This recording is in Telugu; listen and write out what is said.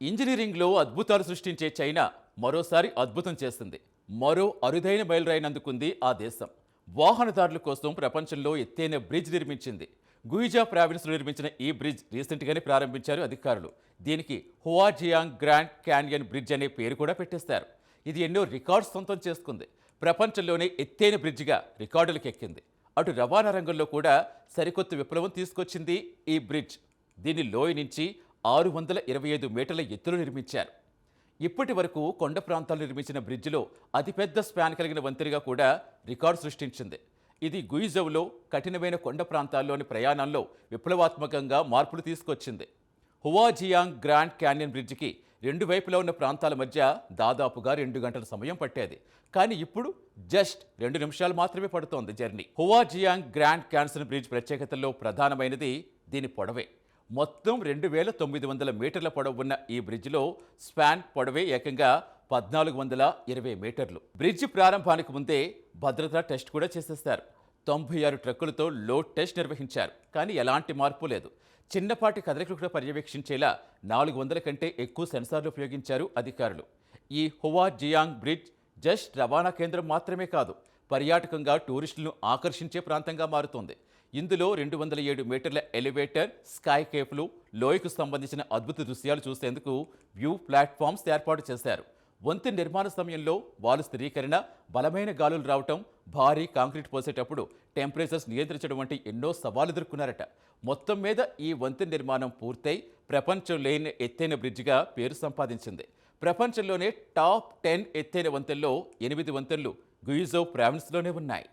ఇంజనీరింగ్లో అద్భుతాలు సృష్టించే చైనా మరోసారి అద్భుతం చేసింది. మరో అరుదైన మైలురాయిని అందుకుంది ఆ దేశం. వాహనదారుల కోసం ప్రపంచంలో ఎత్తైన బ్రిడ్జ్ నిర్మించింది. గుయిజా ప్రావిన్స్లో నిర్మించిన ఈ బ్రిడ్జ్ రీసెంట్గానే ప్రారంభించారు అధికారులు. దీనికి హువాజియాంగ్ గ్రాండ్ క్యాన్యన్ బ్రిడ్జ్ అనే పేరు కూడా పెట్టేశారు. ఇది ఎన్నో రికార్డ్స్ సొంతం చేసుకుంది. ప్రపంచంలోనే ఎత్తైన బ్రిడ్జిగా రికార్డులకు ఎక్కింది. అటు రవాణా రంగంలో కూడా సరికొత్త విప్లవం తీసుకొచ్చింది ఈ బ్రిడ్జ్. దీన్ని లోయ నుంచి 625 మీటర్ల ఎత్తులో నిర్మించారు. ఇప్పటి వరకు కొండ ప్రాంతాల్లో నిర్మించిన బ్రిడ్జిలో అతిపెద్ద స్పాన్ కలిగిన వంతెనగా కూడా రికార్డు సృష్టించింది. ఇది గుయిజౌలో కఠినమైన కొండ ప్రాంతాల్లోని ప్రయాణంలో విప్లవాత్మకంగా మార్పులు తీసుకొచ్చింది. హువాజియాంగ్ గ్రాండ్ క్యాన్యన్ బ్రిడ్జికి రెండు వైపులా ఉన్న ప్రాంతాల మధ్య దాదాపుగా 2 గంటల సమయం పట్టేది. కానీ ఇప్పుడు జస్ట్ 2 నిమిషాలు మాత్రమే పడుతోంది జర్నీ. హువాజియాంగ్ గ్రాండ్ క్యాన్యన్ బ్రిడ్జ్ ప్రత్యేకతల్లో ప్రధానమైనది దీని పొడవే. మొత్తం 2900 మీటర్ల పొడవు ఉన్న ఈ బ్రిడ్జిలో స్పాన్ పొడవే ఏకంగా 1420 మీటర్లు. బ్రిడ్జి ప్రారంభానికి ముందే భద్రతా టెస్ట్ కూడా చేసేస్తారు. 96 ట్రక్కులతో లోడ్ టెస్ట్ నిర్వహించారు. కానీ ఎలాంటి మార్పు లేదు. చిన్నపాటి కదలికలు కూడా పర్యవేక్షించేలా 400 కంటే ఎక్కువ సెన్సార్లు ఉపయోగించారు అధికారులు. ఈ హువాజియాంగ్ బ్రిడ్జ్ జస్ట్ రవాణా కేంద్రం మాత్రమే కాదు, పర్యాటకంగా టూరిస్టులను ఆకర్షించే ప్రాంతంగా మారుతోంది. ఇందులో 207 మీటర్ల ఎలివేటర్, స్కై కేఫ్లు, లోయకు సంబంధించిన అద్భుత దృశ్యాలు చూసేందుకు వ్యూ ప్లాట్ఫామ్స్ ఏర్పాటు చేశారు. వంతెన నిర్మాణ సమయంలో వాలు స్థిరీకరణ, బలమైన గాలులు రావటం, భారీ కాంక్రీట్ పోసేటప్పుడు టెంపరేచర్స్ నియంత్రించడం వంటి ఎన్నో సవాలు ఎదుర్కొన్నారట. మొత్తం మీద ఈ వంతెన నిర్మాణం పూర్తయి ప్రపంచం లేని ఎత్తైన బ్రిడ్జిగా పేరు సంపాదించింది. ప్రపంచంలోనే టాప్ 10 ఎత్తైన వంతెనలో 8 వంతెనలు గుయిజౌ ప్రావిన్స్లోనే ఉన్నాయి.